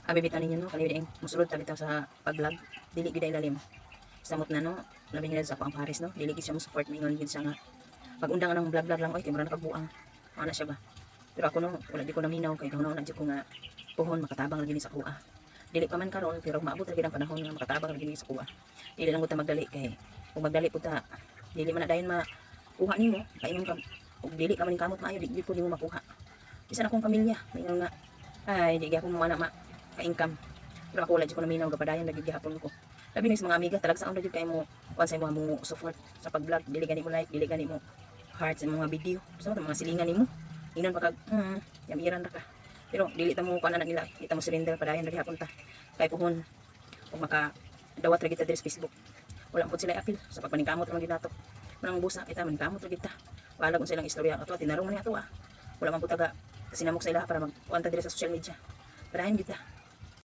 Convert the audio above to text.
Abibitan ninyo no, kaliwin ang musulod ta bitaw sa pag-vlog. Dili gid ay lalim. Samot na no, labi nila sa ako ang Paris no. Dili gid siya mo support mingon gid siya nga. Pag undang nang vlog lang oy kay mura nakagbuang. Ana siya ba. Pero ako no, wala di ko naminaw kay hunaw na di ko nga puhon makatabang lagi ni sa kuha. Dili pa man karon pero maabot lagi ang panahon nga makatabang lagi ni sa kuha. Dili lang ko ta magdali kay kung magdali po ta, dili man na dayon makuha nimo. Kay ka ug dili ka man kamot maayo, di po nimo makuha. Bisan akong pamilya, mingon nga ay di gyapon mo ana ka-income. Pero ako wala di ko naminaw gapadayon lagi gyapon ko. Labi na sa mga amiga talag saan lagi kay mo once mo mo support sa pag-vlog, dili gani mo like, dili gani mo heart sa mga video. Sa mga silingan nimo. Ingnon pagka yamiran ra ka. Pero dili ta mo kuanan nila, kita mo surrender padayon lagi hapon ta. Kay puhon ug maka dawat ra kita diri sa Facebook. Wala po sila apil sa pagpaningkamot lang gid nato. Manang busa kita maningkamot ra gid ta. Wala kung silang istorya ato tinarong man ato. Wala man po taga sinamok sa ila para magkuanta diri sa social media. Padayon gid ta.